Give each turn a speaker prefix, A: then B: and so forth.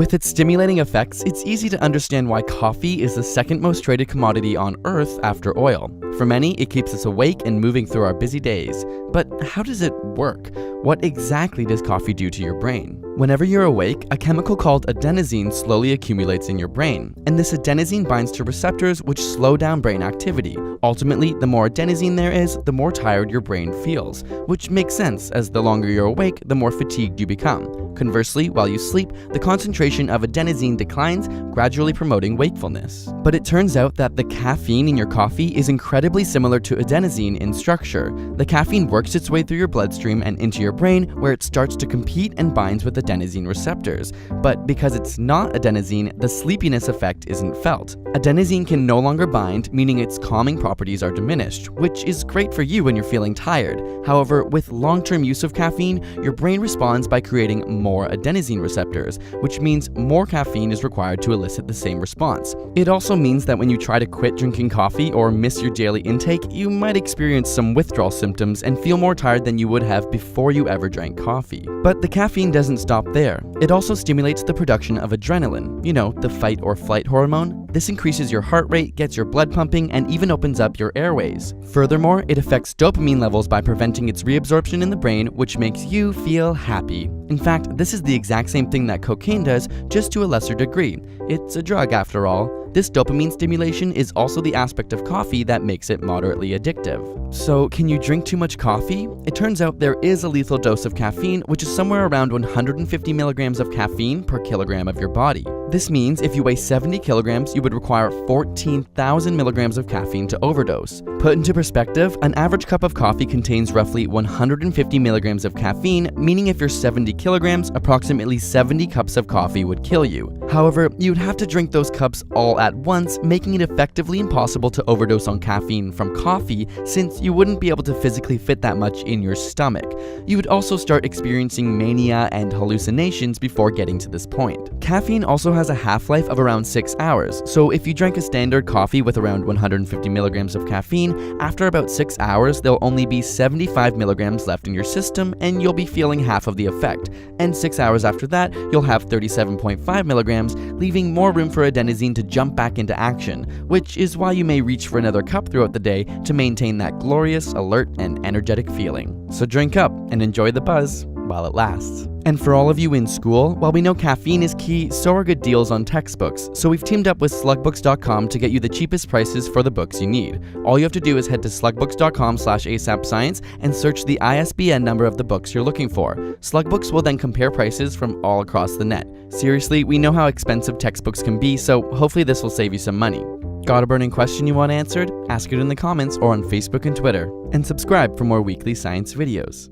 A: With its stimulating effects, it's easy to understand why coffee is the second most traded commodity on Earth after oil. For many, it keeps us awake and moving through our busy days. But how does it work? What exactly does coffee do to your brain? Whenever you're awake, a chemical called adenosine slowly accumulates in your brain, and this adenosine binds to receptors which slow down brain activity. Ultimately, the more adenosine there is, the more tired your brain feels, which makes sense as the longer you're awake, the more fatigued you become. Conversely, while you sleep, the concentration of adenosine declines, gradually promoting wakefulness. But it turns out that the caffeine in your coffee is incredibly similar to adenosine in structure. The caffeine works its way through your bloodstream and into your brain, where it starts to compete and binds with adenosine receptors. But because it's not adenosine, the sleepiness effect isn't felt. Adenosine can no longer bind, meaning its calming properties are diminished, which is great for you when you're feeling tired. However, with long-term use of caffeine, your brain responds by creating more adenosine receptors, which means more caffeine is required to elicit the same response. It also means that when you try to quit drinking coffee or miss your daily intake, you might experience some withdrawal symptoms and feel more tired than you would have before you ever drank coffee. But the caffeine doesn't stop there. It also stimulates the production of adrenaline, you know, the fight or flight hormone. This increases your heart rate, gets your blood pumping, and even opens up your airways. Furthermore, it affects dopamine levels by preventing its reabsorption in the brain, which makes you feel happy. In fact, this is the exact same thing that cocaine does, just to a lesser degree. It's a drug after all. This dopamine stimulation is also the aspect of coffee that makes it moderately addictive. So, can you drink too much coffee? It turns out there is a lethal dose of caffeine, which is somewhere around 150 milligrams of caffeine per kilogram of your body. This means if you weigh 70 kilograms, you would require 14,000 milligrams of caffeine to overdose. Put into perspective, an average cup of coffee contains roughly 150 milligrams of caffeine, meaning if you're 70 kilograms, approximately 70 cups of coffee would kill you. However, you'd have to drink those cups all at once, making it effectively impossible to overdose on caffeine from coffee, since you wouldn't be able to physically fit that much in your stomach. You would also start experiencing mania and hallucinations before getting to this point. Caffeine also has a half-life of around 6 hours, so if you drank a standard coffee with around 150 milligrams of caffeine, after about 6 hours there'll only be 75 milligrams left in your system and you'll be feeling half of the effect, and 6 hours after that you'll have 37.5 milligrams, leaving more room for adenosine to jump back into action, which is why you may reach for another cup throughout the day to maintain that glorious, alert, and energetic feeling. So drink up and enjoy the buzz while it lasts. And for all of you in school, while we know caffeine is key, so are good deals on textbooks. So we've teamed up with slugbooks.com to get you the cheapest prices for the books you need. All you have to do is head to slugbooks.com/asapscience and search the ISBN number of the books you're looking for. Slugbooks will then compare prices from all across the net. Seriously, we know how expensive textbooks can be, so hopefully this will save you some money. Got a burning question you want answered? Ask it in the comments or on Facebook and Twitter. And subscribe for more weekly science videos.